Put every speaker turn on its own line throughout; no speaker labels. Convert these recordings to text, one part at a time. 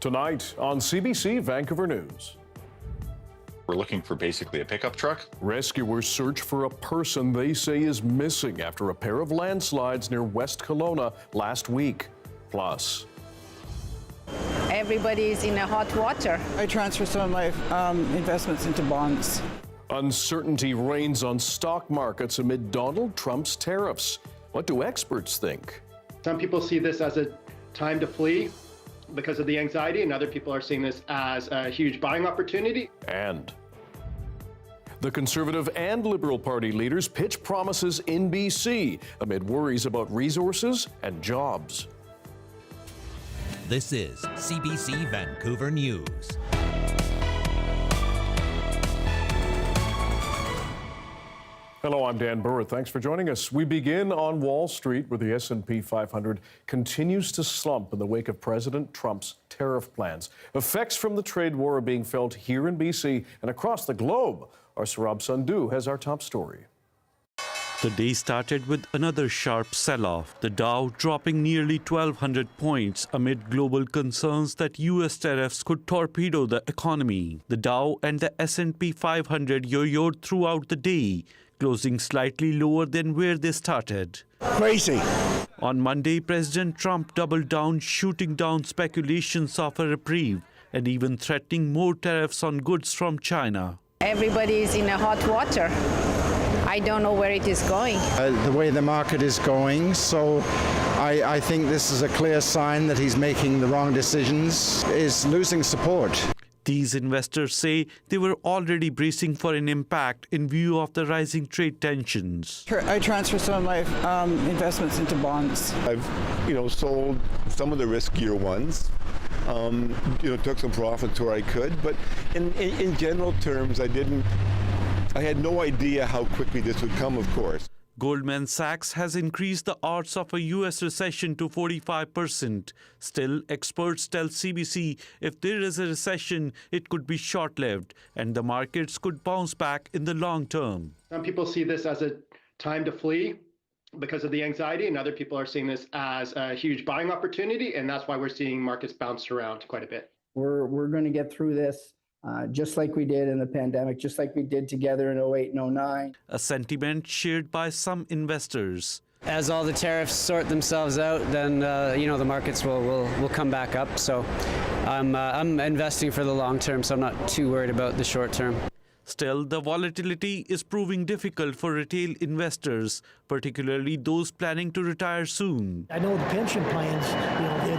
Tonight on CBC Vancouver News.
We're looking for basically a pickup truck.
Rescuers search for a person they say is missing after a pair of landslides near West Kelowna last week. Plus,
everybody's in a hot water.
I transfer some of my investments into bonds.
Uncertainty reigns on stock markets amid Donald Trump's tariffs. What do experts think?
Some people see this as a time to flee because of the anxiety, and other people are seeing this as a huge buying opportunity.
And the Conservative and Liberal Party leaders pitch promises in BC amid worries about resources and jobs.
This is CBC Vancouver News.
Hello, I'm Dan Burritt. Thanks for joining us. We begin on Wall Street, where the S&P 500 continues to slump in the wake of President Trump's tariff plans. Effects from the trade war are being felt here in BC and across the globe. Our Saurabh Sandhu has our top story.
The day started with another sharp sell-off, the Dow dropping nearly 1,200 points amid global concerns that U.S. tariffs could torpedo the economy. The Dow and the S&P 500 yo-yoed throughout the day, closing slightly lower than where they started.
Crazy.
On Monday, President Trump doubled down, shooting down speculations of a reprieve and even threatening more tariffs on goods from China.
Everybody's in a hot water. I don't know where it is going.
The way the market is going, so I think this is a clear sign that he's making the wrong decisions, is losing support.
These investors say they were already bracing for an impact in view of the rising trade tensions.
I transfer some of my investments into bonds.
I've, sold some of the riskier ones. Took some profits where I could, but in general terms, I had no idea how quickly this would come, of course.
Goldman Sachs has increased the odds of a U.S. recession to 45%. Still, experts tell CBC if there is a recession, it could be short-lived, and the markets could bounce back in the long term.
Some people see this as a time to flee because of the anxiety, and other people are seeing this as a huge buying opportunity, and that's why we're seeing markets bounce around quite a bit.
We're going to get through this. Just like we did in the pandemic, just like we did together in 08 and 09.
A sentiment shared by some investors.
As all the tariffs sort themselves out, then the markets will come back up. So I'm investing for the long term, so I'm not too worried about the short term.
Still, the volatility is proving difficult for retail investors, particularly those planning to retire soon.
I know the pension plans,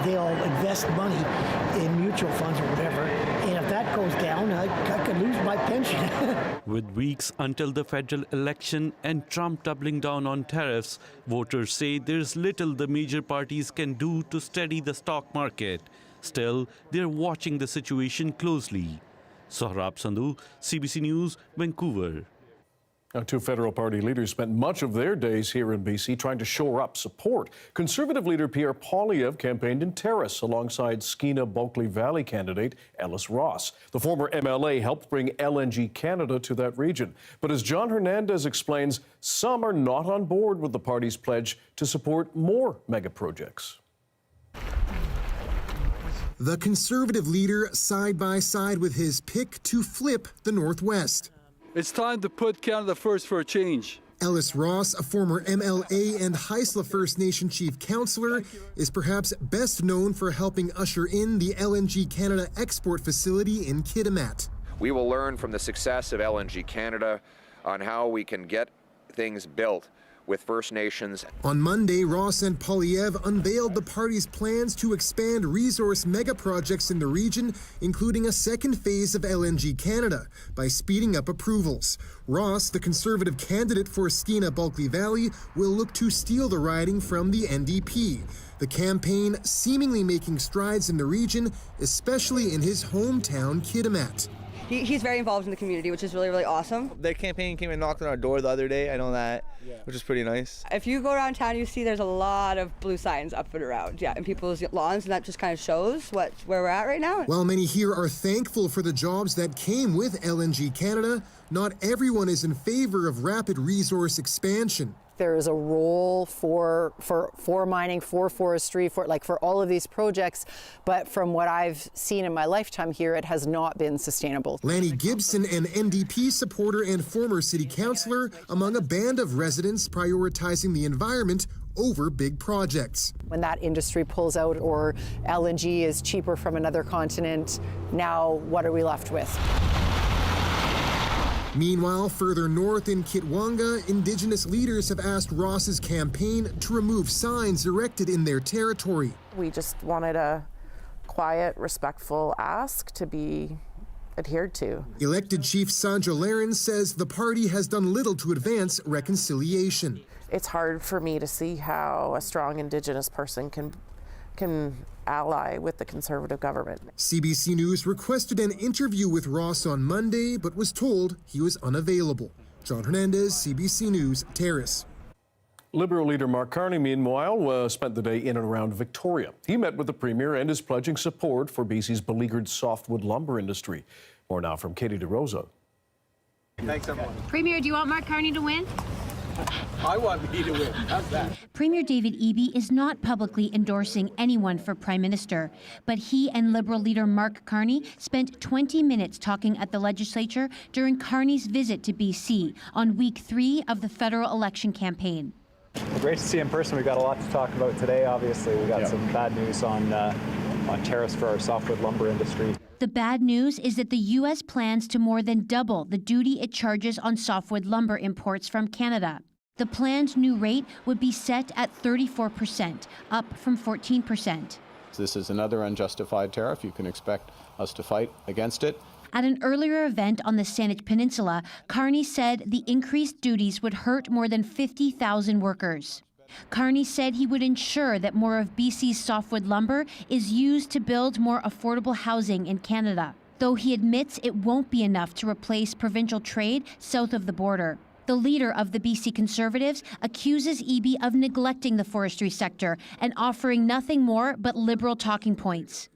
they all invest money in mutual funds or whatever, and if that goes down, I could lose my pension.
With weeks until the federal election and Trump doubling down on tariffs, voters say there's little the major parties can do to steady the stock market. Still, they're watching the situation closely. Saurabh Sandhu, CBC News, Vancouver.
Now, two federal party leaders spent much of their days here in BC trying to shore up support. Conservative leader Pierre Poilievre campaigned in Terrace alongside Skeena-Bulkley Valley candidate Ellis Ross. The former MLA helped bring LNG Canada to that region. But as John Hernandez explains, some are not on board with the party's pledge to support more mega projects.
The Conservative leader side by side with his pick to flip the Northwest.
It's time to put Canada first for a change.
Ellis Ross, a former MLA and Haisla First Nation chief councillor, is perhaps best known for helping usher in the LNG Canada export facility in Kitimat.
We will learn from the success of LNG Canada on how we can get things built with First Nations.
On Monday, Ross and Poilievre unveiled the party's plans to expand resource mega projects in the region, including a second phase of LNG Canada, by speeding up approvals. Ross, the Conservative candidate for Skeena-Bulkley Valley, will look to steal the riding from the NDP. The campaign seemingly making strides in the region, especially in his hometown, Kitimat.
He's very involved in the community, which is really, really awesome.
Their campaign came and knocked on our door the other day. I know that, which is pretty nice.
If you go around town, you see there's a lot of blue signs up and around, in people's lawns, and that just kind of shows where we're at right now.
While many here are thankful for the jobs that came with LNG Canada, not everyone is in favor of rapid resource expansion.
there is a role for mining, for forestry, for all of these projects, but from what I've seen in my lifetime here, it has not been sustainable.
Lanny Gibson, an NDP supporter and former city councillor, among a band of residents prioritizing the environment over big projects.
When that industry pulls out or LNG is cheaper from another continent, now what are we left with?
Meanwhile, further north in Kitwanga, Indigenous leaders have asked Ross's campaign to remove signs erected in their territory.
We just wanted a quiet, respectful ask to be adhered to.
Elected Chief Sandra Laren says the party has done little to advance reconciliation.
It's hard for me to see how a strong Indigenous person can ally with the Conservative government.
CBC News requested an interview with Ross on Monday, but was told he was unavailable. John Hernandez, CBC News, Terrace.
Liberal leader Mark Carney, meanwhile, spent the day in and around Victoria. He met with the Premier and is pledging support for BC's beleaguered softwood lumber industry. More now from Katie DeRosa.
Thanks, everyone.
Premier, do you want Mark Carney to win?
I want me to win. How's that?
Premier David Eby is not publicly endorsing anyone for Prime Minister, but he and Liberal leader Mark Carney spent 20 minutes talking at the legislature during Carney's visit to BC on week 3 of the federal election campaign.
Great to see you in person. We've got a lot to talk about today, obviously. We got some bad news on tariffs for our softwood lumber industry.
The bad news is that the U.S. plans to more than double the duty it charges on softwood lumber imports from Canada. The planned new rate would be set at 34%, up from 14%.
This is another unjustified tariff. You can expect us to fight against it.
At an earlier event on the Saanich Peninsula, Carney said the increased duties would hurt more than 50,000 workers. Carney said he would ensure that more of BC's softwood lumber is used to build more affordable housing in Canada, though he admits it won't be enough to replace provincial trade south of the border. The leader of the BC Conservatives accuses Eby of neglecting the forestry sector and offering nothing more but Liberal talking points.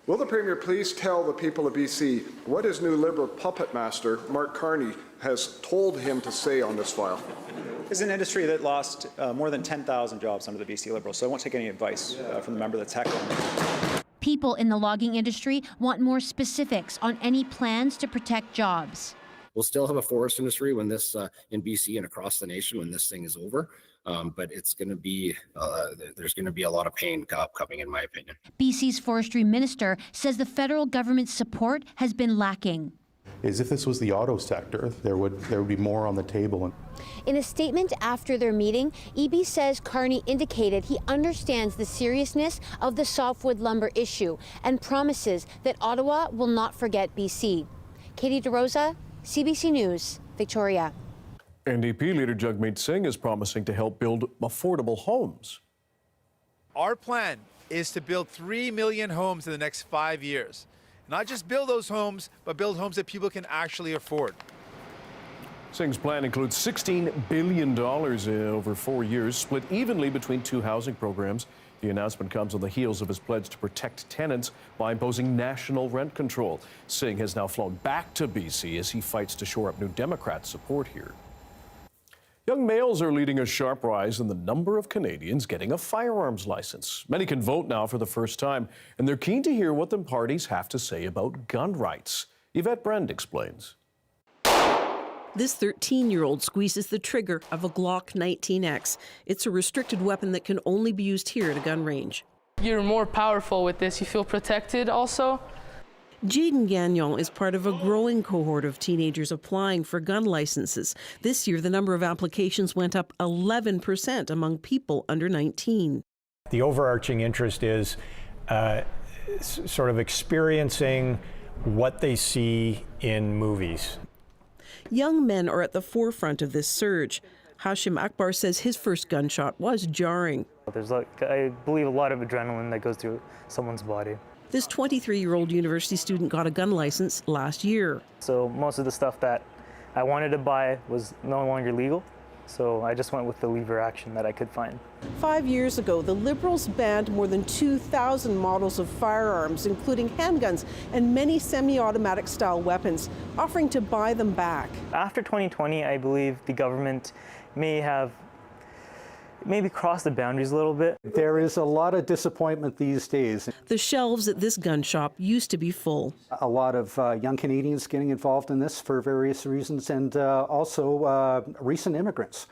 Will the Premier please tell the people of BC what his new Liberal puppet master, Mark Carney, has told him to say on this file?
This is an industry that lost more than 10,000 jobs under the BC Liberals, so I won't take any advice from the member that's heckling.
People in the logging industry want more specifics on any plans to protect jobs.
We'll still have a forest industry when this, in BC and across the nation, when this thing is over. But it's going to be, there's going to be a lot of pain coming, in my opinion.
BC's forestry minister says the federal government's support has been lacking.
If this was the auto sector, there would be more on the table.
In a statement after their meeting, Eby says Carney indicated he understands the seriousness of the softwood lumber issue and promises that Ottawa will not forget BC. Katie DeRosa, CBC News, Victoria.
NDP leader Jagmeet Singh is promising to help build affordable homes.
Our plan is to build 3 million homes in the next 5 years. Not just build those homes, but build homes that people can actually afford.
Singh's plan includes $16 billion over 4 years, split evenly between 2 housing programs. The announcement comes on the heels of his pledge to protect tenants by imposing national rent control. Singh has now flown back to BC as he fights to shore up New Democrat support here. Young males are leading a sharp rise in the number of Canadians getting a firearms license. Many can vote now for the first time, and they're keen to hear what the parties have to say about gun rights. Yvette Brand explains.
This 13-year-old squeezes the trigger of a Glock 19X. It's a restricted weapon that can only be used here at a gun range.
You're more powerful with this. You feel protected also.
Jaden Gagnon is part of a growing cohort of teenagers applying for gun licenses. This year, the number of applications went up 11% among people under 19.
The overarching interest is sort of experiencing what they see in movies.
Young men are at the forefront of this surge. Hashim Akbar says his first gunshot was jarring.
There's, I believe, a lot of adrenaline that goes through someone's body.
This 23-year-old university student got a gun license last year.
So most of the stuff that I wanted to buy was no longer legal, so I just went with the lever action that I could find.
5 years ago, the Liberals banned more than 2,000 models of firearms, including handguns and many semi-automatic style weapons, offering to buy them back.
After 2020, I believe the government may have maybe crossed the boundaries a little bit.
There is a lot of disappointment these days.
The shelves at this gun shop used to be full.
A lot of young Canadians getting involved in this for various reasons, and also recent immigrants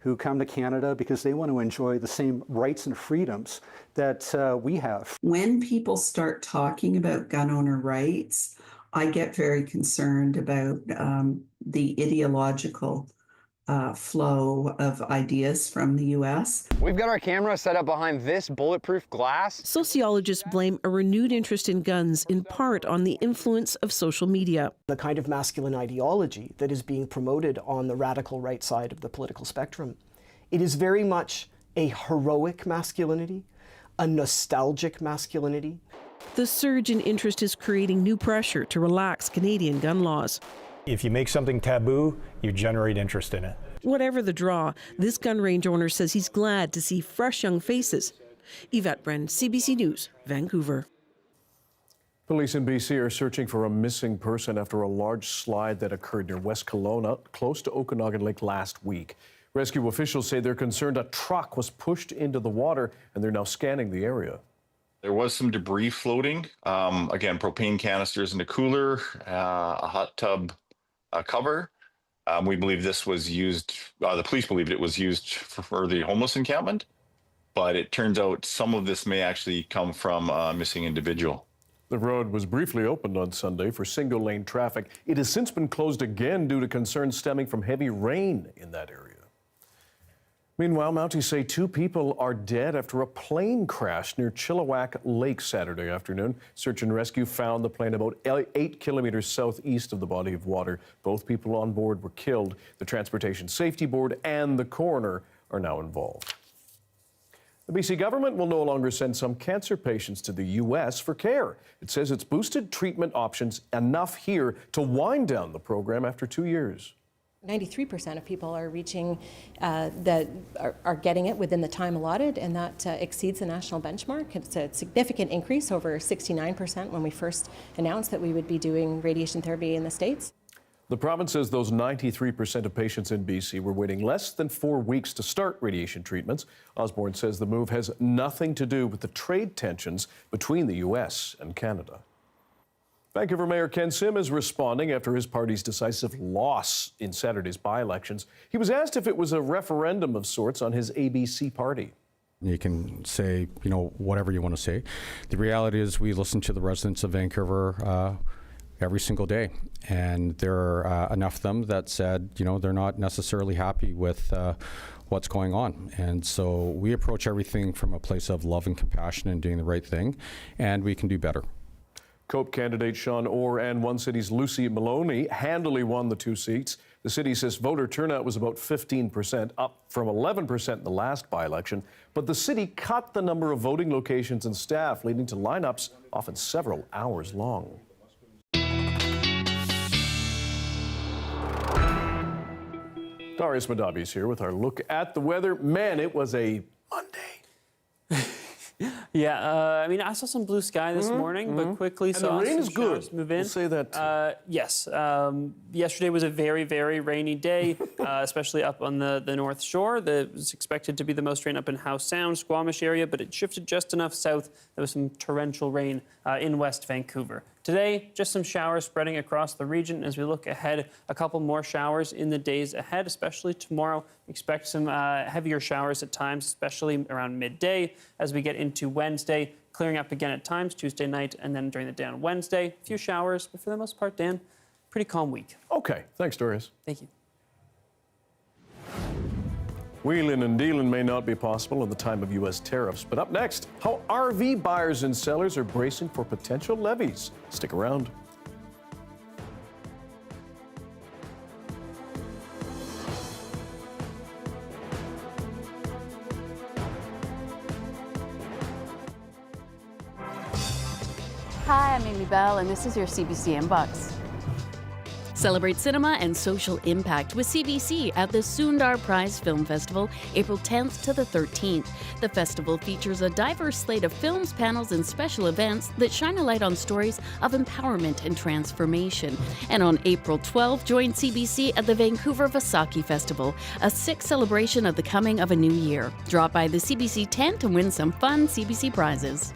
who come to Canada because they want to enjoy the same rights and freedoms that we have.
When people start talking about gun owner rights, I get very concerned about the ideological flow of ideas from the U.S.
We've got our camera set up behind this bulletproof glass.
Sociologists blame a renewed interest in guns in part on the influence of social media.
The kind of masculine ideology that is being promoted on the radical right side of the political spectrum. It is very much a heroic masculinity, a nostalgic masculinity.
The surge in interest is creating new pressure to relax Canadian gun laws.
If you make something taboo, you generate interest in it.
Whatever the draw, this gun range owner says he's glad to see fresh young faces. Yvette Bren, CBC News, Vancouver.
Police in BC are searching for a missing person after a large slide that occurred near West Kelowna, close to Okanagan Lake last week. Rescue officials say they're concerned a truck was pushed into the water, and they're now scanning the area.
There was some debris floating. Again, propane canisters in a cooler, a hot tub cover. We believe this was used, the police believed it was used for the homeless encampment, but it turns out some of this may actually come from a missing individual.
The road was briefly opened on Sunday for single-lane traffic. It has since been closed again due to concerns stemming from heavy rain in that area. Meanwhile, Mounties say 2 people are dead after a plane crash near Chilliwack Lake Saturday afternoon. Search and rescue found the plane about 8 kilometers southeast of the body of water. Both people on board were killed. The Transportation Safety Board and the coroner are now involved. The BC government will no longer send some cancer patients to the U.S. for care. It says it's boosted treatment options enough here to wind down the program after 2 years.
93% of people are reaching that are getting it within the time allotted, and that exceeds the national benchmark. It's a significant increase over 69% when we first announced that we would be doing radiation therapy in the States.
The province says those 93% of patients in BC were waiting less than 4 weeks to start radiation treatments. Osborne says the move has nothing to do with the trade tensions between the U.S. and Canada. Vancouver Mayor Ken Sim is responding after his party's decisive loss in Saturday's by-elections. He was asked if it was a referendum of sorts on his ABC party.
You can say, whatever you want to say. The reality is we listen to the residents of Vancouver every single day. And there are enough of them that said, they're not necessarily happy with what's going on. And so we approach everything from a place of love and compassion and doing the right thing, and we can do better.
COPE candidate Sean Orr and One City's Lucy Maloney handily won the 2 seats. The city says voter turnout was about 15%, up from 11% in the last by-election. But the city cut the number of voting locations and staff, leading to lineups often several hours long. Darius Madabi is here with our look at the weather. Man, it was a Monday.
Yeah, I saw some blue sky this morning, but quickly saw some showers move in.
We'll say that.
Yes. Yesterday was a very, very rainy day, especially up on the North Shore. That was expected to be the most rain up in Howe Sound, Squamish area, but it shifted just enough south. There was some torrential rain in West Vancouver. Today, just some showers spreading across the region. As we look ahead, a couple more showers in the days ahead, especially tomorrow. Expect some heavier showers at times, especially around midday. As we get into Wednesday, clearing up again at times, Tuesday night, and then during the day on Wednesday. A few showers, but for the most part, Dan, pretty calm week.
Okay, thanks, Darius.
Thank you.
Wheeling and dealing may not be possible in the time of U.S. tariffs, but up next, how RV buyers and sellers are bracing for potential levies. Stick around.
Hi, I'm Amy Bell, and this is your CBC Inbox. Celebrate cinema and social impact with CBC at the Sundar Prize Film Festival, April 10th to the 13th. The festival features a diverse slate of films, panels, and special events that shine a light on stories of empowerment and transformation. And on April 12th, join CBC at the Vancouver Vaisakhi Festival, a Sikh celebration of the coming of a new year. Drop by the CBC tent and win some fun CBC prizes.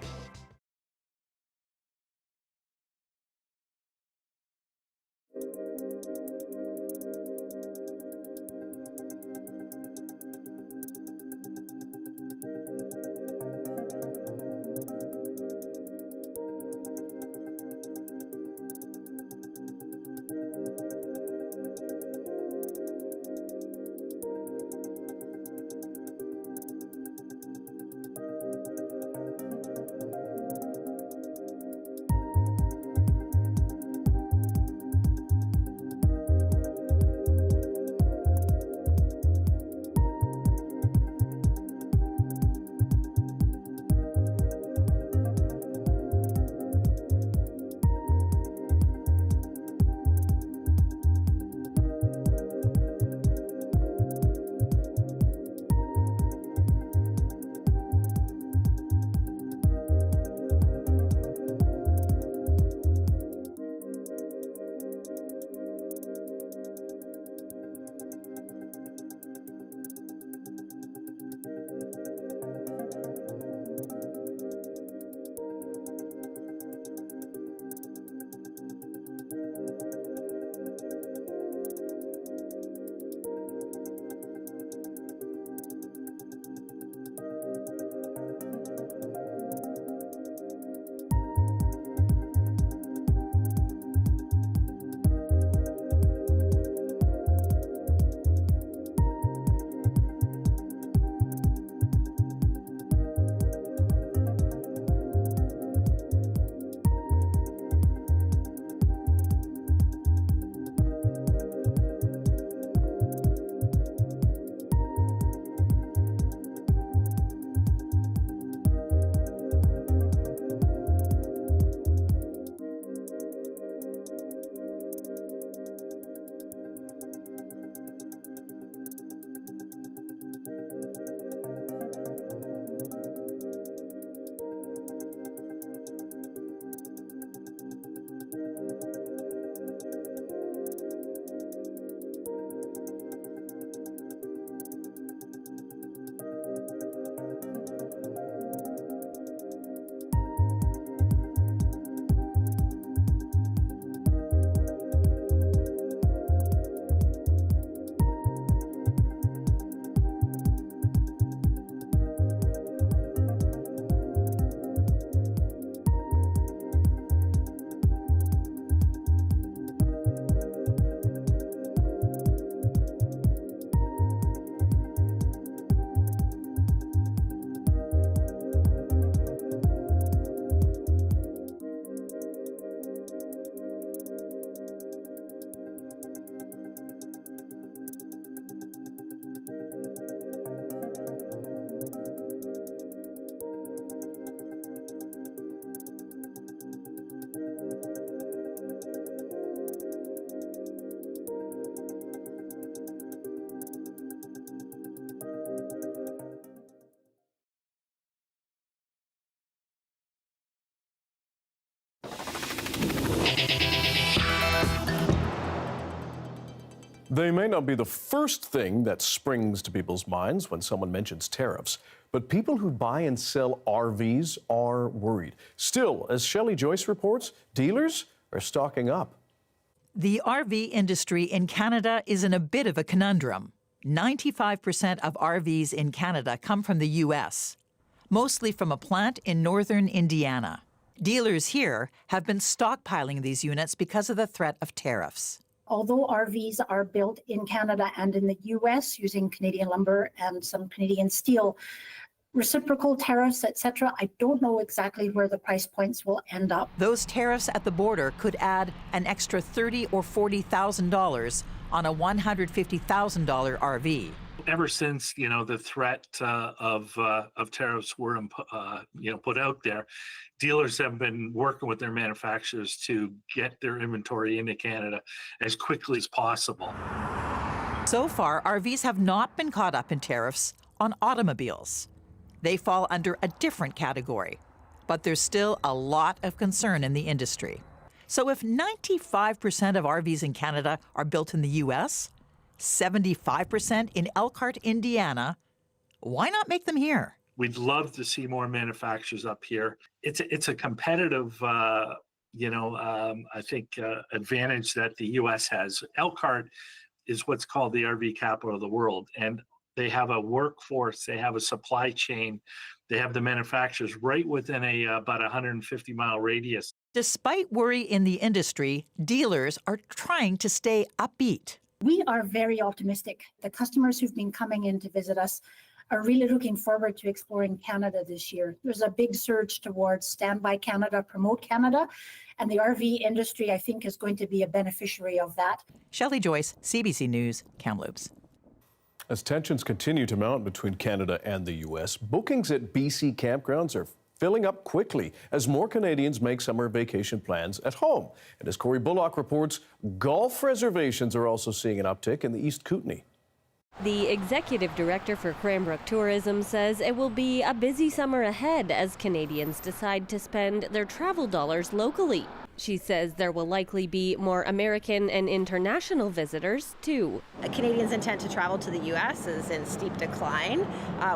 They may not be the first thing that springs to people's minds when someone mentions tariffs, but people who buy and sell RVs are worried. Still, as Shelley Joyce reports, dealers are stocking up.
The RV industry in Canada is in a bit of a conundrum. 95% of RVs in Canada come from the U.S., mostly from a plant in northern Indiana. Dealers here have been stockpiling these units because of the threat of tariffs.
Although RVs are built in Canada and in the U.S. using Canadian lumber and some Canadian steel, reciprocal tariffs, etc., I don't know exactly where the price points will end up.
Those tariffs at the border could add an extra $30,000 or $40,000 on a $150,000 RV.
Ever since the threat of tariffs were put out there, dealers have been working with their manufacturers to get their inventory into Canada as quickly as possible.
So far, RVs have not been caught up in tariffs on automobiles. They fall under a different category, but there's still a lot of concern in the industry. So if 95% of RVs in Canada are built in the U.S., 75% in Elkhart, Indiana, why not make them here?
We'd love to see more manufacturers up here. It's a competitive, I think, advantage that the U.S. has. Elkhart is what's called the RV capital of the world, and they have a workforce, they have a supply chain, they have the manufacturers right within about 150-mile radius.
Despite worry in the industry, dealers are trying to stay upbeat.
We are very optimistic. The customers who've been coming in to visit us are really looking forward to exploring Canada this year. There's a big surge towards Stand By Canada, Promote Canada, and the RV industry, I think, is going to be a beneficiary of that.
Shelley Joyce, CBC News, Kamloops.
As tensions continue to mount between Canada and the U.S., bookings at BC campgrounds are filling up quickly as more Canadians make summer vacation plans at home. And as Corey Bullock reports, golf reservations are also seeing an uptick in the East Kootenay.
The executive director for Cranbrook Tourism says it will be a busy summer ahead as Canadians decide to spend their travel dollars locally. She says there will likely be more American and international visitors, too.
Canadians' intent to travel to the U.S. is in steep decline,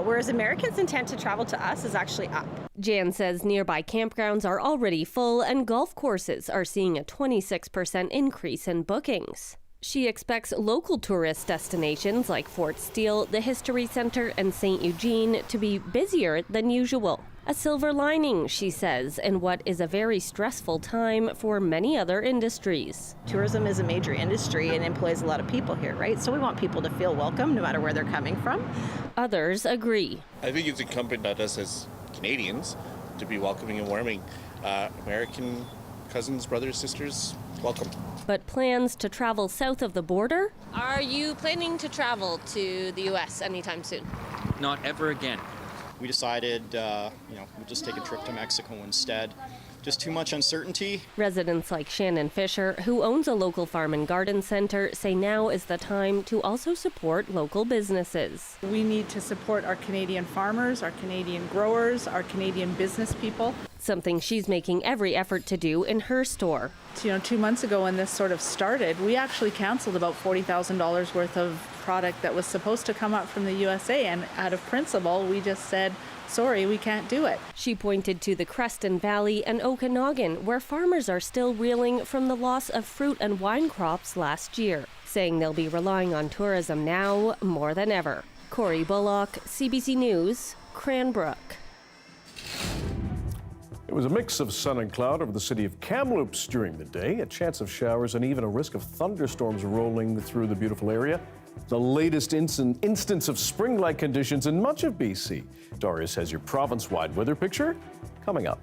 whereas Americans' intent to travel to us is actually up.
Jan says nearby campgrounds are already full and golf courses are seeing a 26% increase in bookings. She expects local tourist destinations like Fort Steele, the History Center, and St. Eugene to be busier than usual. A silver lining, she says, in what is a very stressful time for many other industries.
Tourism is a major industry and employs a lot of people here, right? So we want people to feel welcome no matter where they're coming from.
Others agree.
I think it's incumbent on us as Canadians to be welcoming and warming. American cousins, brothers, sisters, welcome.
But plans to travel south of the border?
Are you planning to travel to the U.S. anytime soon?
Not ever again.
We decided, we'll just take a trip to Mexico instead. Just too much uncertainty.
Residents like Shannon Fisher, who owns a local farm and garden center, say now is the time to also support local businesses.
We need to support our Canadian farmers, our Canadian growers, our Canadian business people.
Something she's making every effort to do in her store.
2 months ago when this sort of started, we actually canceled about $40,000 worth of product that was supposed to come up from the USA, and out of principle, we just said, sorry, we can't do it.
She pointed to the Creston Valley and Okanagan, where farmers are still reeling from the loss of fruit and wine crops last year, saying they'll be relying on tourism now more than ever. Corey Bullock, CBC News, Cranbrook.
It was a mix of sun and cloud over the city of Kamloops during the day, a chance of showers and even a risk of thunderstorms rolling through the beautiful area. The latest instance of spring-like conditions in much of BC. Darius has your province-wide weather picture coming up.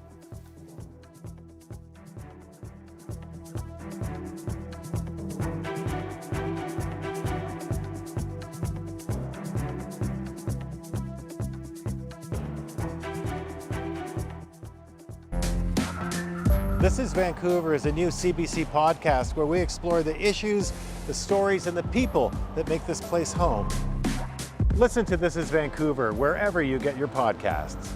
This is Vancouver is a new CBC podcast where we explore the issues, the stories, and the people that make this place home. Listen to This is Vancouver wherever you get your podcasts.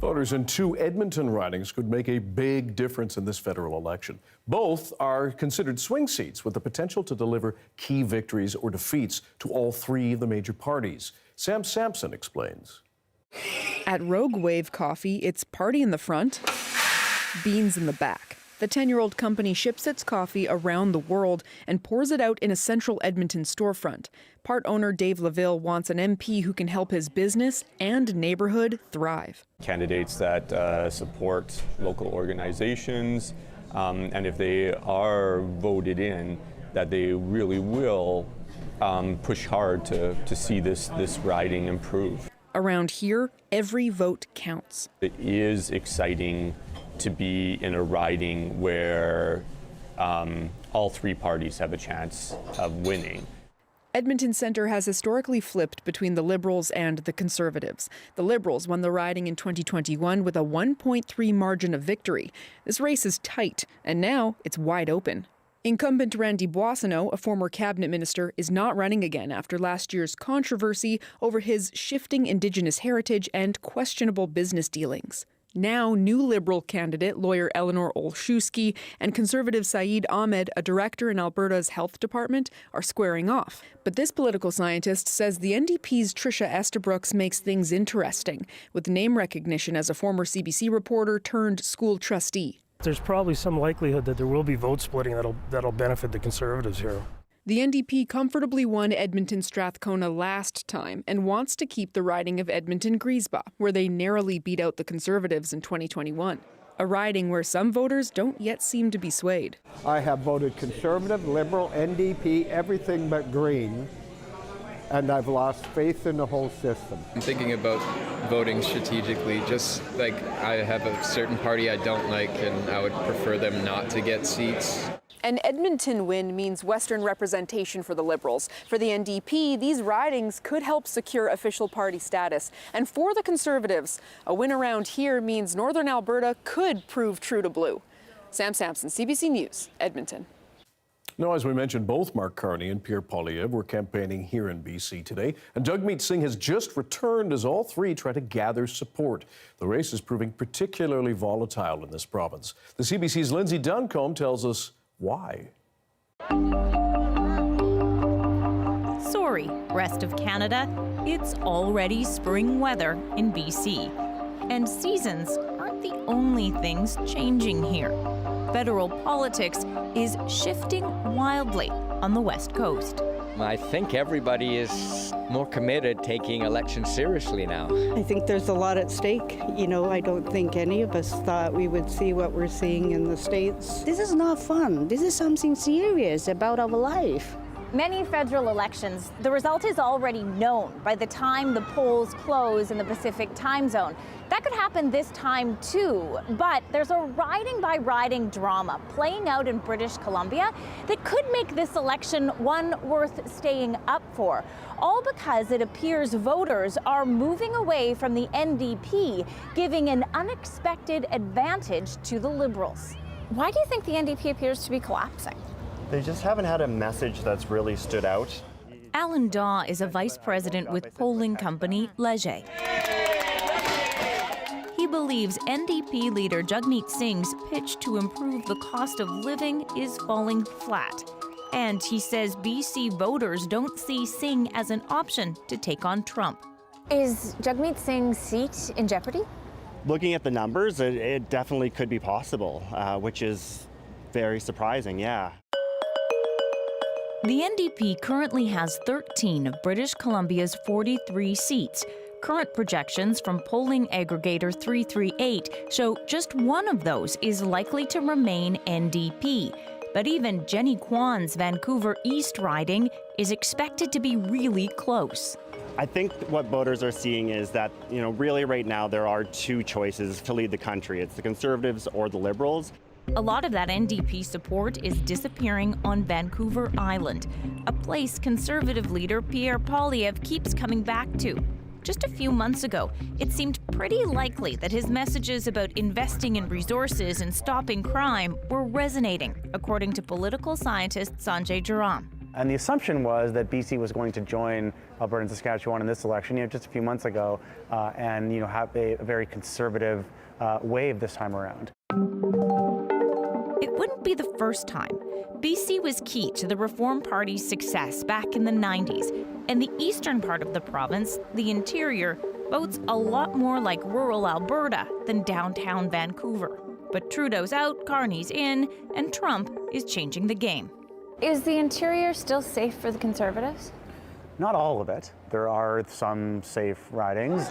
Voters in 2 Edmonton ridings could make a big difference in this federal election. Both are considered swing seats with the potential to deliver key victories or defeats to all 3 of the major parties. Sam Sampson explains.
At Rogue Wave Coffee, it's party in the front, beans in the back. The 10-year-old company ships its coffee around the world and pours it out in a central Edmonton storefront. Part owner Dave Laville wants an MP who can help his business and neighborhood thrive.
Candidates that support local organizations, and if they are voted in, that they really will push hard to see this riding improve.
Around here, every vote counts.
It is exciting to be in a riding where all 3 parties have a chance of winning.
Edmonton Centre has historically flipped between the Liberals and the Conservatives. The Liberals won the riding in 2021 with a 1.3 margin of victory. This race is tight, and now it's wide open. Incumbent Randy Boissonneau, a former cabinet minister, is not running again after last year's controversy over his shifting Indigenous heritage and questionable business dealings. Now, new Liberal candidate lawyer Eleanor Olszewski and Conservative Saeed Ahmed, a director in Alberta's health department, are squaring off. But this political scientist says the NDP's Tricia Estabrooks makes things interesting, with name recognition as a former CBC reporter turned school trustee.
There's probably some likelihood that there will be vote splitting that'll benefit the Conservatives here.
The NDP comfortably won Edmonton Strathcona last time and wants to keep the riding of Edmonton-Griesbach, where they narrowly beat out the Conservatives in 2021. A riding where some voters don't yet seem to be swayed.
I have voted Conservative, Liberal, NDP, everything but Green, and I've lost faith in the whole system.
I'm thinking about voting strategically, just like I have a certain party I don't like and I would prefer them not to get seats.
An Edmonton win means Western representation for the Liberals. For the NDP, these ridings could help secure official party status. And for the Conservatives, a win around here means Northern Alberta could prove true to blue. Sam Sampson, CBC News, Edmonton.
Now, as we mentioned, both Mark Carney and Pierre Poilievre were campaigning here in BC today, and Jagmeet Singh has just returned as all 3 try to gather support. The race is proving particularly volatile in this province. The CBC's Lindsay Duncombe tells us why.
Sorry, rest of Canada, it's already spring weather in BC. And seasons aren't the only things changing here. Federal politics is shifting wildly on the West Coast.
I think everybody is more committed taking elections seriously now.
I think there's a lot at stake. You know, I don't think any of us thought we would see what we're seeing in the States.
This is not fun. This is something serious about our life.
Many federal elections, the result is already known by the time the polls close in the Pacific time zone. That could happen this time too, but there's a riding by riding drama playing out in British Columbia that could make this election one worth staying up for. All because it appears voters are moving away from the NDP, giving an unexpected advantage to the Liberals. Why do you think the NDP appears to be collapsing?
They just haven't had a message that's really stood out.
Alan Daw is a vice president with polling company Leger. He believes NDP leader Jagmeet Singh's pitch to improve the cost of living is falling flat. And he says BC voters don't see Singh as an option to take on Trump.
Is Jagmeet Singh's seat in jeopardy?
Looking at the numbers, it definitely could be possible, which is very surprising, yeah.
The NDP currently has 13 of British Columbia's 43 seats. Current projections from polling aggregator 338 show just one of those is likely to remain NDP. But even Jenny Kwan's Vancouver East riding is expected to be really close.
I think what voters are seeing is that, really right now there are 2 choices to lead the country. It's the Conservatives or the Liberals.
A lot of that NDP support is disappearing on Vancouver Island, a place Conservative leader Pierre Poilievre keeps coming back to. Just a few months ago, it seemed pretty likely that his messages about investing in resources and stopping crime were resonating, according to political scientist Sanjay Jaram.
And the assumption was that BC was going to join Alberta and Saskatchewan in this election, just a few months ago, and have a very conservative wave this time around.
It wouldn't be the first time. BC was key to the Reform Party's success back in the 90s, and the eastern part of the province, the interior, votes a lot more like rural Alberta than downtown Vancouver. But Trudeau's out, Carney's in, and Trump is changing the game.
Is the interior still safe for the Conservatives?
Not all of it. There are some safe ridings.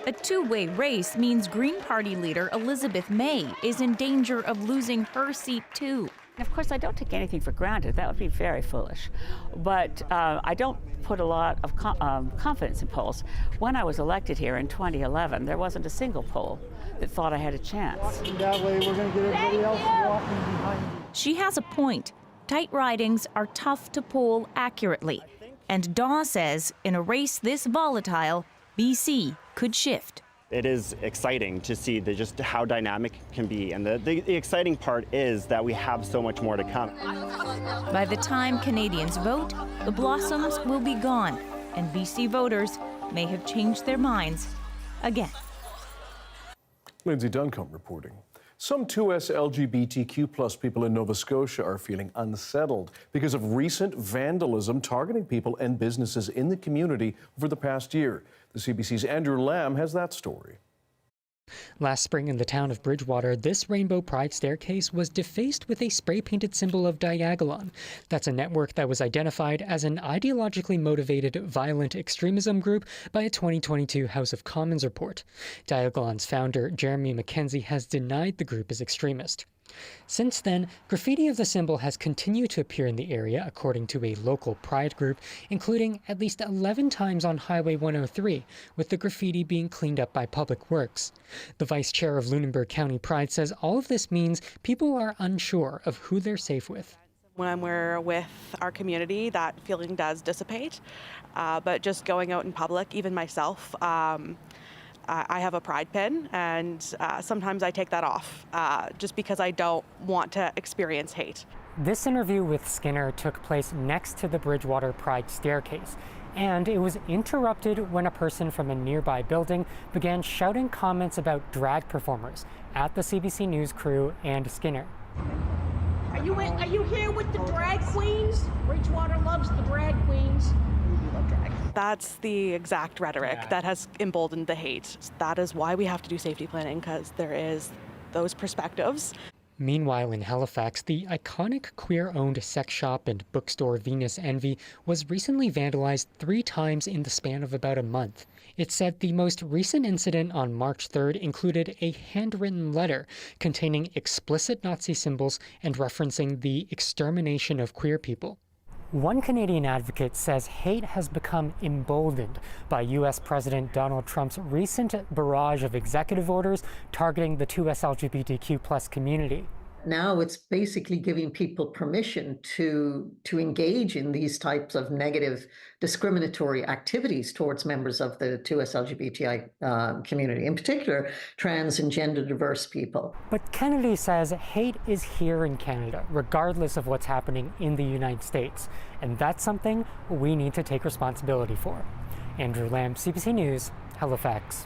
A two-way race means Green Party leader Elizabeth May is in danger of losing her seat too.
Of course, I don't take anything for granted. That would be very foolish. But I don't put a lot of confidence in polls. When I was elected here in 2011, there wasn't a single poll that thought I had a chance.
That way, we're going to get everybody else walking behind you.
She has a point. Tight ridings are tough to poll accurately. And Daw says in a race this volatile, BC could shift.
It is exciting to see just how dynamic it can be. And the exciting part is that we have so much more to come.
By the time Canadians vote, the blossoms will be gone, and BC voters may have changed their minds again.
Lindsay Duncombe reporting. Some 2S LGBTQ+ people in Nova Scotia are feeling unsettled because of recent vandalism targeting people and businesses in the community over the past year. The CBC's Andrew Lamb has that story.
Last spring in the town of Bridgewater, this rainbow pride staircase was defaced with a spray-painted symbol of Diagolon. That's a network that was identified as an ideologically motivated violent extremism group by a 2022 House of Commons report. Diagolon's founder, Jeremy McKenzie, has denied the group is extremist. Since then, graffiti of the symbol has continued to appear in the area, according to a local pride group, including at least 11 times on Highway 103, with the graffiti being cleaned up by Public Works. The vice chair of Lunenburg County Pride says all of this means people are unsure of who they're safe with.
When we're with our community, that feeling does dissipate, but just going out in public, even myself, I have a pride pin, and sometimes I take that off just because I don't want to experience hate.
This interview with Skinner took place next to the Bridgewater Pride staircase, and it was interrupted when a person from a nearby building began shouting comments about drag performers at the CBC News crew and Skinner.
Are you here with the drag queens? Bridgewater loves the drag queens.
That's the exact rhetoric that has emboldened the hate. That is why we have to do safety planning, because there is those perspectives.
Meanwhile, in Halifax, the iconic queer-owned sex shop and bookstore Venus Envy was recently vandalized 3 times in the span of about a month. It said the most recent incident on March 3rd included a handwritten letter containing explicit Nazi symbols and referencing the extermination of queer people. One Canadian advocate says hate has become emboldened by U.S. President Donald Trump's recent barrage of executive orders targeting the 2S LGBTQ+ community.
Now it's basically giving people permission to engage in these types of negative discriminatory activities towards members of the 2S LGBTI community, in particular trans and gender diverse people.
But Kennedy says hate is here in Canada, regardless of what's happening in the United States. And that's something we need to take responsibility for. Andrew Lamb, CBC News, Halifax.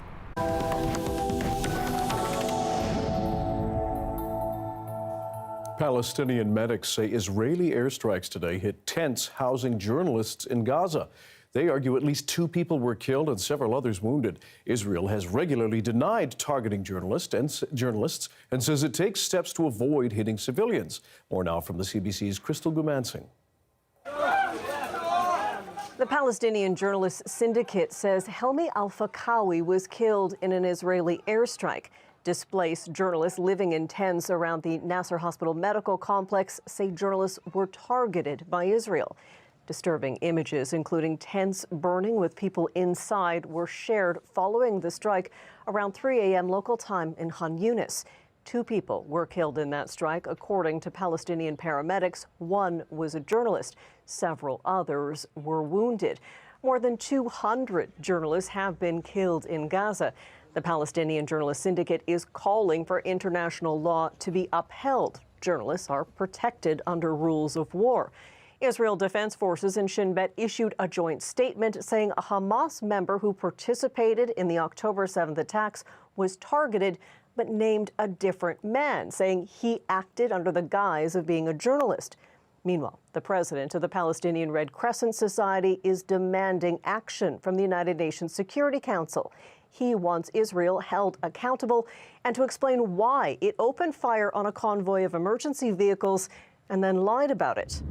Palestinian medics say Israeli airstrikes today hit tents housing journalists in Gaza. They argue at least 2 people were killed and several others wounded. Israel has regularly denied targeting journalists and says it takes steps to avoid hitting civilians. More now from the CBC's Crystal Gumansing.
The Palestinian Journalists Syndicate says Helmi Al-Fakawi was killed in an Israeli airstrike. Displaced journalists living in tents around the Nasser Hospital Medical Complex say journalists were targeted by Israel. Disturbing images, including tents burning with people inside, were shared following the strike around 3 a.m. local time in Khan Yunis. 2 people were killed in that strike, according to Palestinian paramedics. 1 was a journalist. Several others were wounded. More than 200 journalists have been killed in Gaza. The Palestinian Journalist Syndicate is calling for international law to be upheld Journalists are protected under rules of war. Israel Defense Forces and Shin Bet issued a joint statement saying a Hamas member who participated in the October 7th attacks was targeted, but named a different man, saying he acted under the guise of being a journalist. Meanwhile, the president of the Palestinian Red Crescent Society is demanding action from the United Nations Security Council. He wants Israel held accountable and to explain why it opened fire on a convoy of emergency vehicles and then lied about it.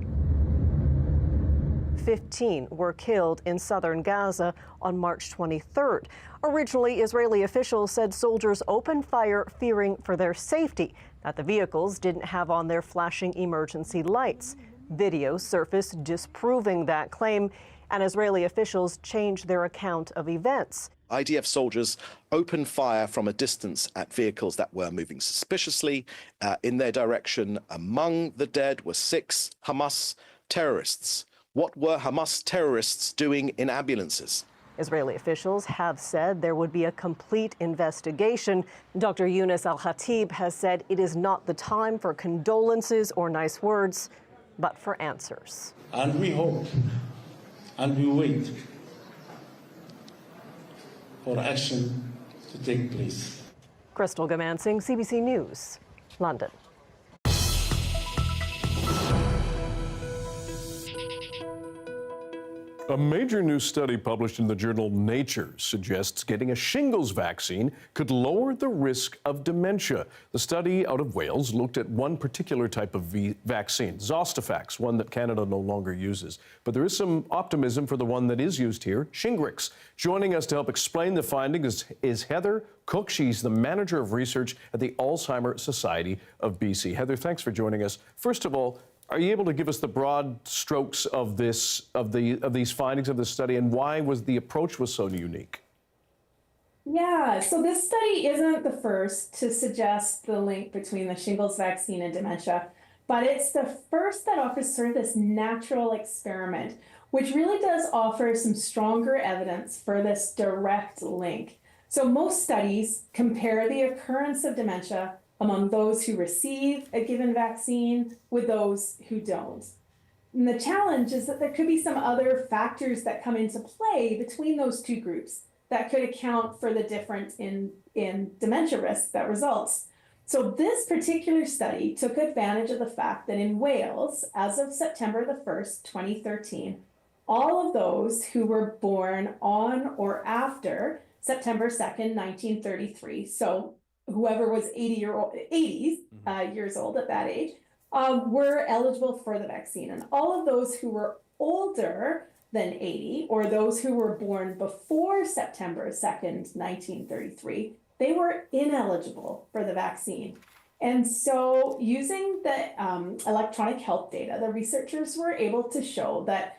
15 were killed in southern Gaza on March 23rd. Originally, Israeli officials said soldiers opened fire fearing for their safety, that the vehicles didn't have on their flashing emergency lights. Videos surfaced disproving that claim, and Israeli officials changed their account of events.
IDF soldiers opened fire from a distance at vehicles that were moving suspiciously in their direction. Among the dead were 6 Hamas terrorists. What were Hamas terrorists doing in ambulances?
Israeli officials have said there would be a complete investigation. Dr. Yunus Al-Khatib has said it is not the time for condolences or nice words, but for answers.
And we hope and we wait for action to take place.
Crystal Gamansing, CBC News, London.
A major new study published in the journal Nature suggests getting a shingles vaccine could lower the risk of dementia. The study out of Wales looked at one particular type of vaccine, Zostafax, one that Canada no longer uses. But there is some optimism for the one that is used here, Shingrix. Joining us to help explain the findings is Heather Cook. She's the manager of research at the Alzheimer's Society of BC. Heather, thanks for joining us. First of all, are you able to give us the broad strokes of these findings of the study, and why was the approach so unique?
Yeah, so this study isn't the first to suggest the link between the shingles vaccine and dementia, but it's the first that offers sort of this natural experiment, which really does offer some stronger evidence for this direct link. So most studies compare the occurrence of dementia among those who receive a given vaccine with those who don't. And the challenge is that there could be some other factors that come into play between those two groups that could account for the difference in dementia risk that results. So this particular study took advantage of the fact that in Wales, as of September the 1st, 2013, all of those who were born on or after September 2nd, 1933, so whoever was 80 years old at that age, were eligible for the vaccine. And all of those who were older than 80, or those who were born before September 2nd, 1933, they were ineligible for the vaccine. And so using the electronic health data, the researchers were able to show that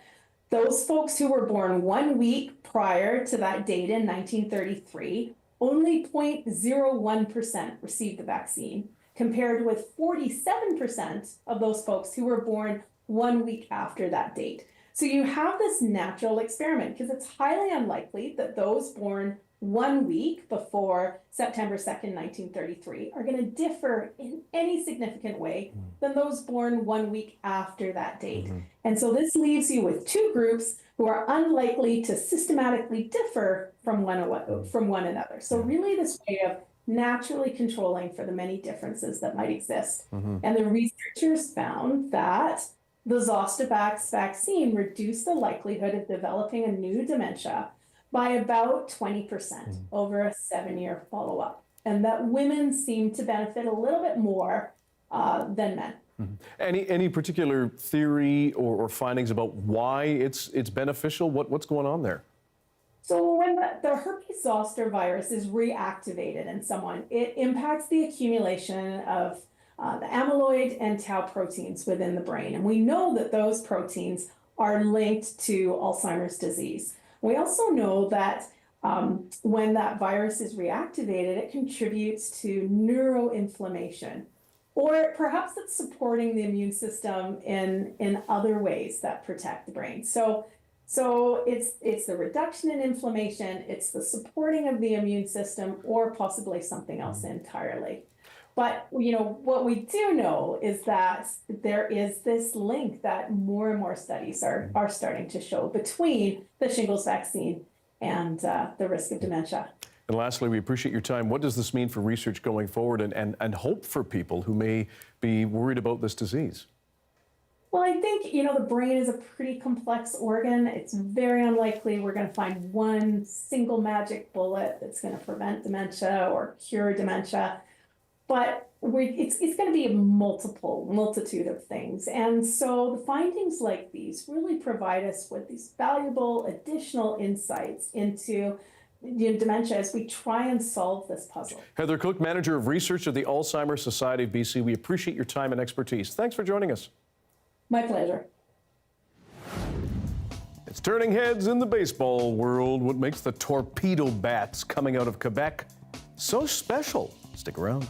those folks who were born 1 week prior to that date in 1933, only 0.01% received the vaccine, compared with 47% of those folks who were born 1 week after that date. So you have this natural experiment, because it's highly unlikely that those born 1 week before September 2nd, 1933 are going to differ in any significant way than those born 1 week after that date. And so this leaves you with two groups who are unlikely to systematically differ from one another. So really this way of naturally controlling for the many differences that might exist. And the researchers found that the Zostafax vaccine reduced the likelihood of developing a new dementia by about 20% over a 7-year follow-up, and that women seem to benefit a little bit more than men.
Any particular theory or findings about why it's beneficial? What's going on there?
So when the herpes zoster virus is reactivated in someone, it impacts the accumulation of the amyloid and tau proteins within the brain. And we know that those proteins are linked to Alzheimer's disease. We also know that when that virus is reactivated, it contributes to neuroinflammation, or perhaps it's supporting the immune system in other ways that protect the brain. So it's the reduction in inflammation, it's the supporting of the immune system, or possibly something else entirely. But, what we do know is that there is this link that more and more studies are starting to show between the shingles vaccine and the risk of dementia.
And lastly, we appreciate your time. What does this mean for research going forward and hope for people who may be worried about this disease?
Well, I think, the brain is a pretty complex organ. It's very unlikely we're going to find one single magic bullet that's going to prevent dementia or cure dementia. But it's going to be a multitude of things. And so the findings like these really provide us with these valuable additional insights into dementia as we try and solve this puzzle.
Heather Cook, Manager of Research at the Alzheimer's Society of BC, we appreciate your time and expertise. Thanks for joining us.
My pleasure.
It's turning heads in the baseball world. What makes the torpedo bats coming out of Quebec so special? Stick around.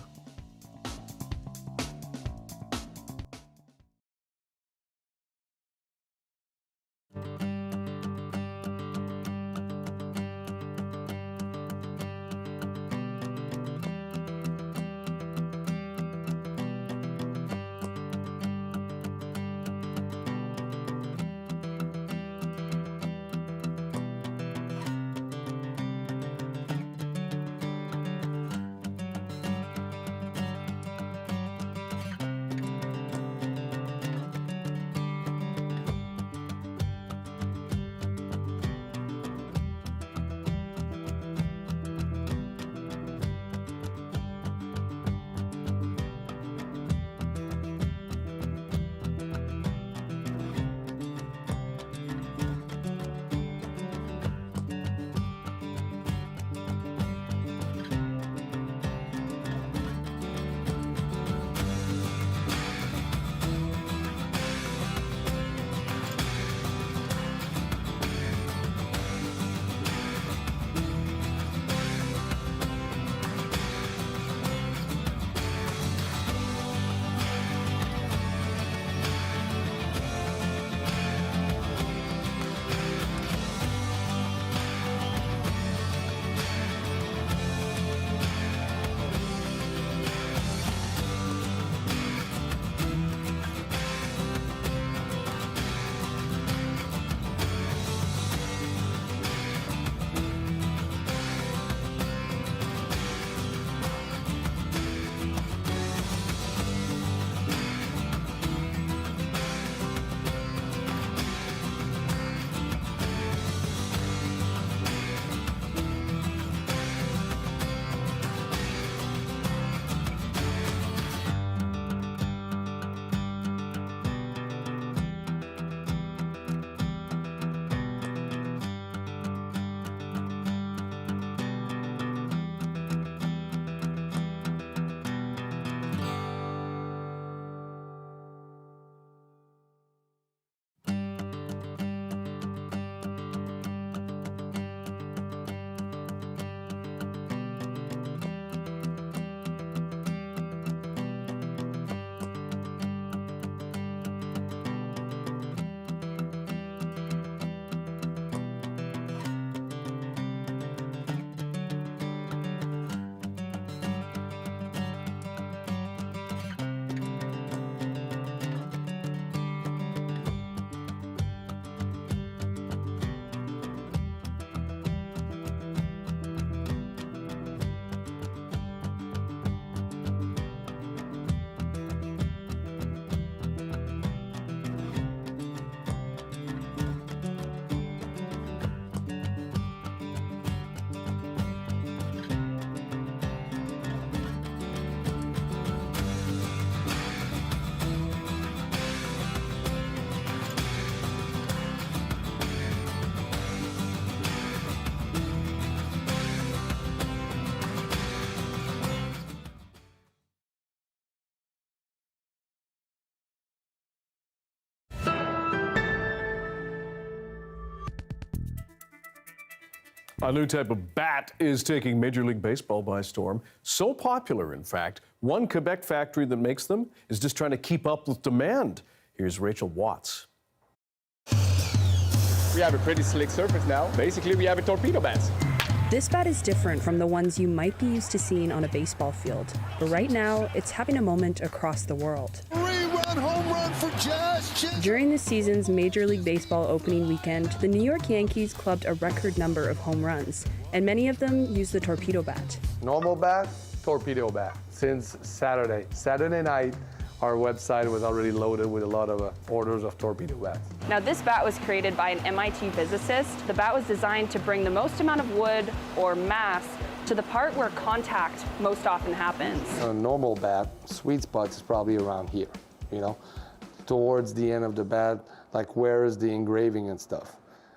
A new type of bat is taking Major League Baseball by storm. So popular, in fact, one Quebec factory that makes them is just trying to keep up with demand. Here's Rachel Watts.
We have a pretty slick surface now. Basically, we have a torpedo bat. This bat is different from the ones you might be used to seeing on a baseball field, but right now it's having a moment across the world.
Three-run home run for Josh Chisholm.
During this season's Major League Baseball opening weekend, the New York Yankees clubbed a record number of home runs, and many of them used the torpedo bat.
Normal bat, torpedo bat. Since Saturday night, our website was already loaded with a lot of orders of torpedo bats.
Now, this bat was created by an MIT physicist. The bat was designed to bring the most amount of wood or mass to the part where contact most often happens.
A normal bat, sweet spot is probably around here, you know, towards the end of the bat, like where is the engraving and stuff.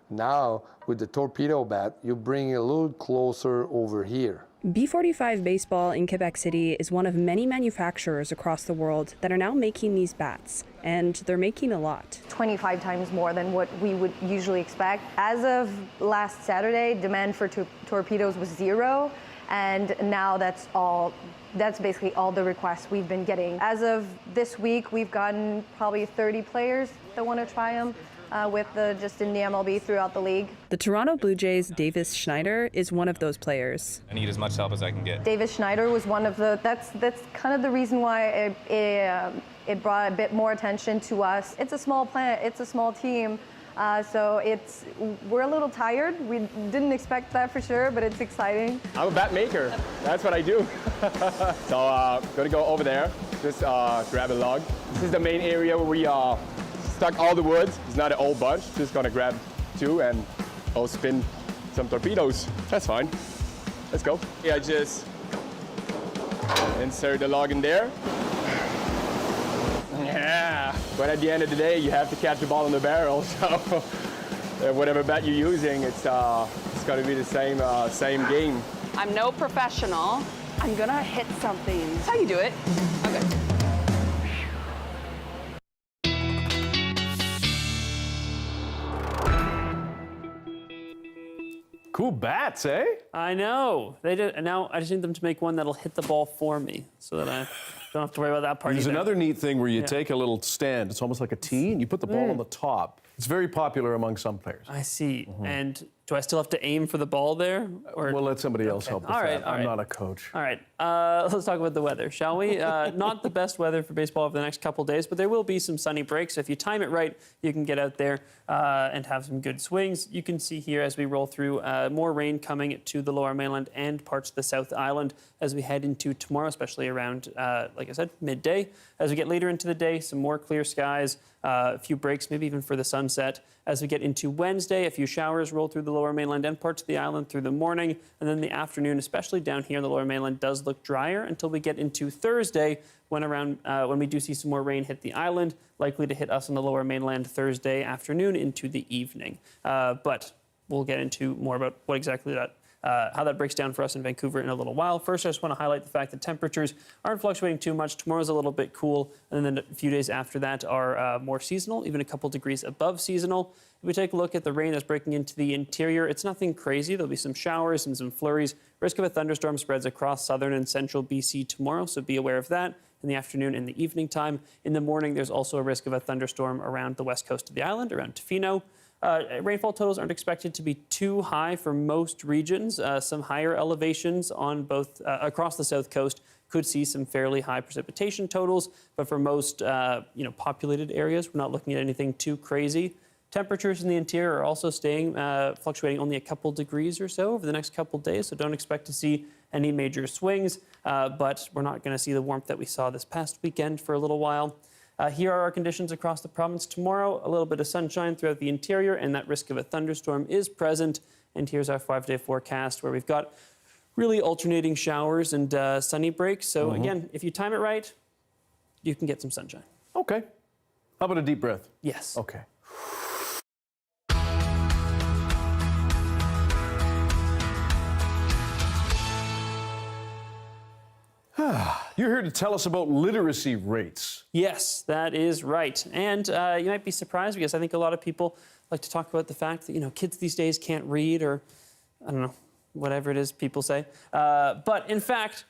Now, with the torpedo bat, you bring it a little closer over here.
B45 Baseball in Quebec City is one of many manufacturers across the world that are now making these bats, and they're making a lot.
25 times more than what we would usually expect. As of last Saturday, demand for torpedoes was 0, and now that's basically all the requests we've been getting. As of this week, we've gotten probably 30 players that want to try them. Just in the MLB throughout the league.
The Toronto Blue Jays' Davis Schneider is one of those players.
I need as much help as I can get.
Davis Schneider was one of the, that's kind of the reason why it brought a bit more attention to us. It's a small plant, it's a small team, so we're a little tired. We didn't expect that for sure, but it's exciting.
I'm a bat maker, that's what I do. So gonna go over there, just grab a log. This is the main area where we stuck all the wood. It's not an old bunch. Just gonna grab 2 and I'll spin some torpedoes. That's fine. Let's go. Yeah, just insert the log in there. Yeah. But at the end of the day, you have to catch the ball in the barrel. So whatever bat you're using, it's gonna be the same game.
I'm no professional. I'm gonna hit something. That's how you do it. Okay.
Cool bats, eh?
I know. They did, and now I just need them to make one that'll hit the ball for me so that I don't have to worry about that part.
There's
either.
another neat thing where you take a little stand. It's almost like a tee, and you put the ball on the top. It's very popular among some players.
I see. And do I still have to aim for the ball there? Or?
We'll let somebody else help with that. I'm not a coach.
All right. Let's talk about the weather, shall we? Not the best weather for baseball over the next couple days, but there will be some sunny breaks. So if you time it right, you can get out there and have some good swings. You can see here as we roll through more rain coming to the Lower Mainland and parts of the South Island as we head into tomorrow, especially around, like I said, midday. As we get later into the day, some more clear skies, a few breaks, maybe even for the sunset. As we get into Wednesday, a few showers roll through the Lower Mainland and parts of the island through the morning. And then the afternoon, especially down here in the Lower Mainland, does look drier until we get into Thursday when we do see some more rain hit the island, likely to hit us on the Lower Mainland Thursday afternoon into the evening. But we'll get into more about what exactly how that breaks down for us in Vancouver in a little while. First, I just want to highlight the fact that temperatures aren't fluctuating too much. Tomorrow's a little bit cool, and then a few days after that are more seasonal, even a couple degrees above seasonal. If we take a look at the rain that's breaking into the interior, it's nothing crazy. There'll be some showers and some flurries. Risk of a thunderstorm spreads across southern and central BC tomorrow, so be aware of that in the afternoon and the evening time. In the morning, there's also a risk of a thunderstorm around the west coast of the island, around Tofino. Rainfall totals aren't expected to be too high for most regions. Some higher elevations on both across the south coast could see some fairly high precipitation totals, but for most populated areas, we're not looking at anything too crazy. Temperatures in the interior are also staying fluctuating only a couple degrees or so over the next couple days, so don't expect to see any major swings, but we're not going to see the warmth that we saw this past weekend for a little while. Here are our conditions across the province tomorrow. A little bit of sunshine throughout the interior, and that risk of a thunderstorm is present. And here's our 5-day forecast where we've got really alternating showers and sunny breaks. So again, if you time it right, you can get some sunshine.
Okay. How about a deep breath?
Yes.
Okay. You're here to tell us about literacy rates.
Yes, that is right. And you might be surprised because I think a lot of people like to talk about the fact that, kids these days can't read or, I don't know, whatever it is people say. But in fact,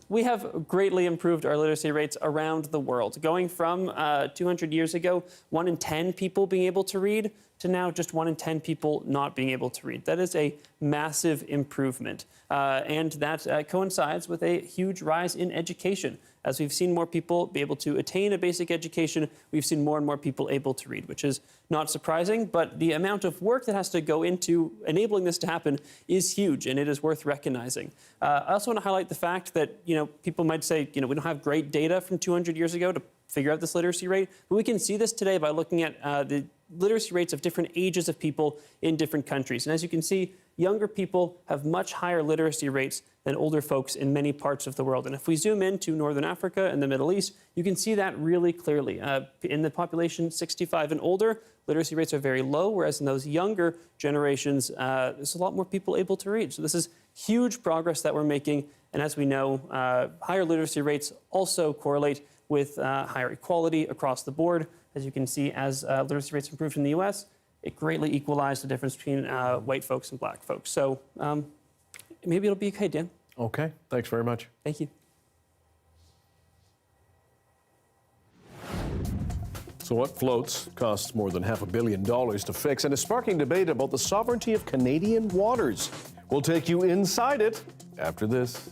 We have greatly improved our literacy rates around the world, going from 200 years ago, 1 in 10 people being able to read, to now just 1 in 10 people not being able to read. That is a massive improvement. And that coincides with a huge rise in education. As we've seen more people be able to attain a basic education, we've seen more and more people able to read, which is not surprising, but the amount of work that has to go into enabling this to happen is huge, and it is worth recognizing. I also want to highlight the fact that, people might say, we don't have great data from 200 years ago to figure out this literacy rate, but we can see this today by looking at the literacy rates of different ages of people in different countries. And as you can see, younger people have much higher literacy rates than older folks in many parts of the world. And if we zoom into Northern Africa and the Middle East, you can see that really clearly. In the population 65 and older, literacy rates are very low, whereas in those younger generations, there's a lot more people able to read. So this is huge progress that we're making. And as we know, higher literacy rates also correlate with higher equality across the board. As you can see, as literacy rates improved in the US, it greatly equalized the difference between white folks and black folks. So maybe it'll be okay, Dan.
Okay, thanks very much.
Thank you.
So what floats costs more than $500 million to fix and is sparking debate about the sovereignty of Canadian waters. We'll take you inside it after this.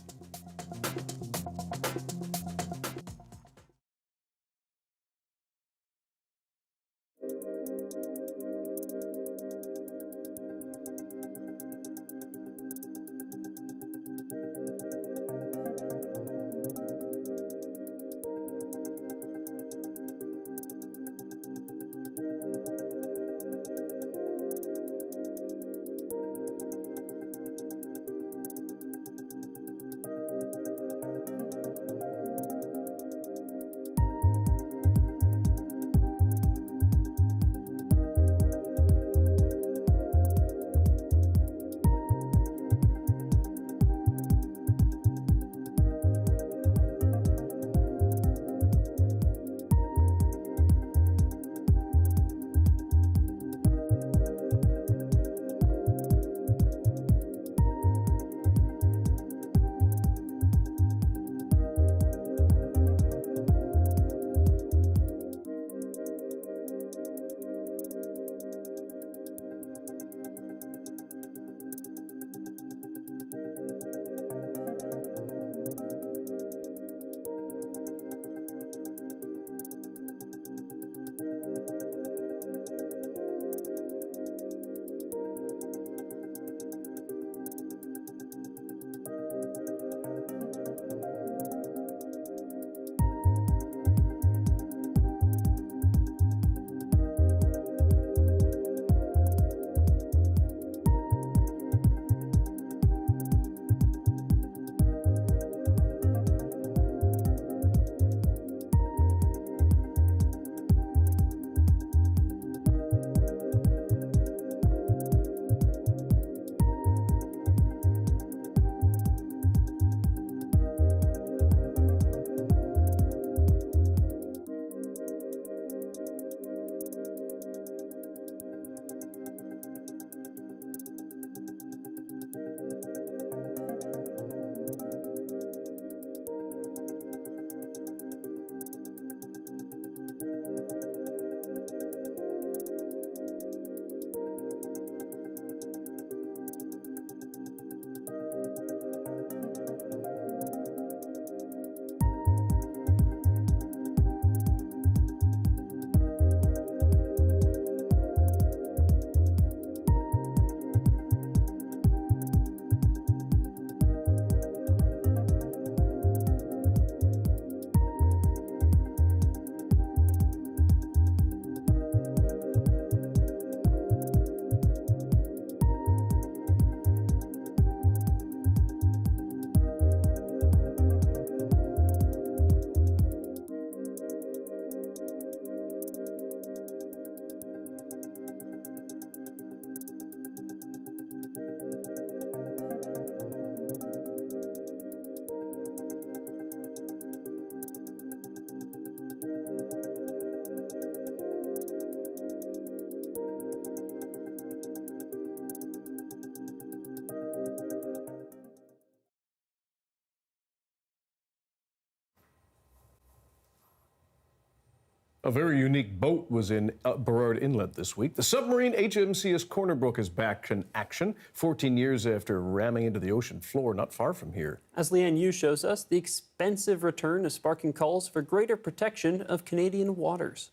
A very unique boat was in Burrard Inlet this week. The submarine HMCS Corner Brook is back in action 14 years after ramming into the ocean floor not far from here.
As Leanne Yu shows us, the expensive return is sparking calls for greater protection of Canadian waters.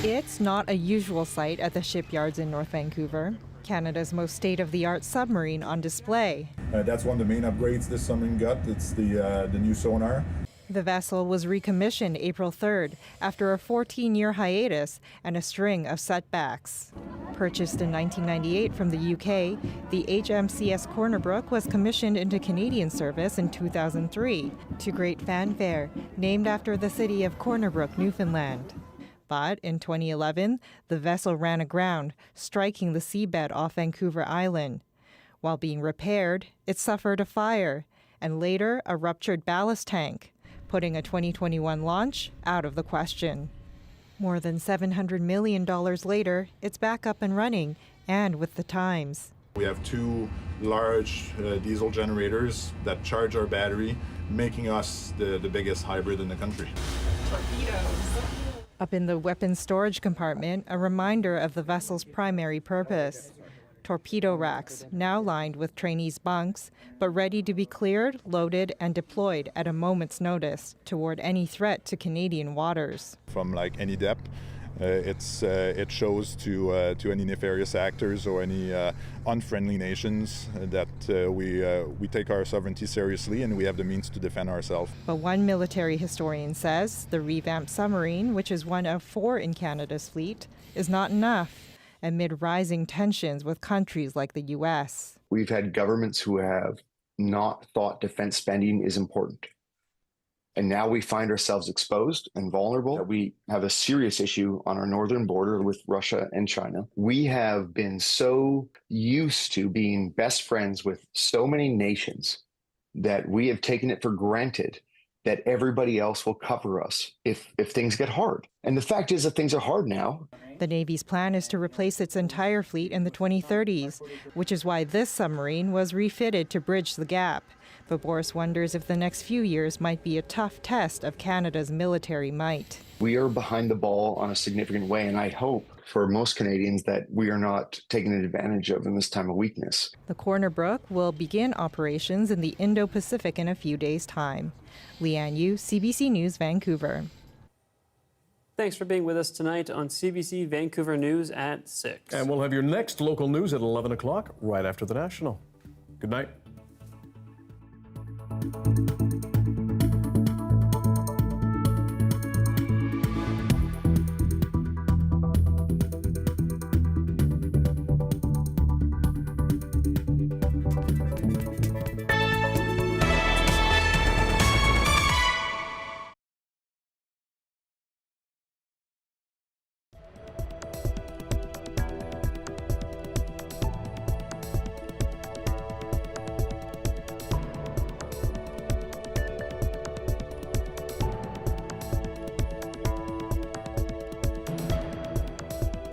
It's not a usual sight at the shipyards in North Vancouver. Canada's most state-of-the-art submarine on display.
That's one of the main upgrades this submarine got. It's the new sonar.
The vessel was recommissioned April 3rd after a 14-year hiatus and a string of setbacks. Purchased in 1998 from the UK, the HMCS Corner Brook was commissioned into Canadian service in 2003 to great fanfare, named after the city of Corner Brook, Newfoundland. But in 2011, the vessel ran aground, striking the seabed off Vancouver Island. While being repaired, it suffered a fire and later a ruptured ballast tank, putting a 2021 launch out of the question. More than $700 million later, it's back up and running and with the times.
We have two large diesel generators that charge our battery, making us the biggest hybrid in the country.
Up in the weapons storage compartment, a reminder of the vessel's primary purpose. Torpedo racks, now lined with trainees' bunks, but ready to be cleared, loaded, and deployed at a moment's notice toward any threat to Canadian waters.
From like any depth, it shows to any nefarious actors or any unfriendly nations that we take our sovereignty seriously and we have the means to defend ourselves.
But one military historian says the revamped submarine, which is one of 4 in Canada's fleet, is not enough amid rising tensions with countries like the U.S.
We've had governments who have not thought defense spending is important. And now we find ourselves exposed and vulnerable. We have a serious issue on our northern border with Russia and China. We have been so used to being best friends with so many nations that we have taken it for granted that everybody else will cover us if things get hard. And the fact is that things are hard now.
The Navy's plan is to replace its entire fleet in the 2030s, which is why this submarine was refitted to bridge the gap. But Boris wonders if the next few years might be a tough test of Canada's military might.
We are behind the ball on a significant way, and I hope for most Canadians that we are not taken advantage of in this time of weakness.
The Corner Brook will begin operations in the Indo-Pacific in a few days' time. Leanne Yu, CBC News, Vancouver.
Thanks for being with us tonight on CBC Vancouver News at 6.
And we'll have your next local news at 11 o'clock right after the National. Good night.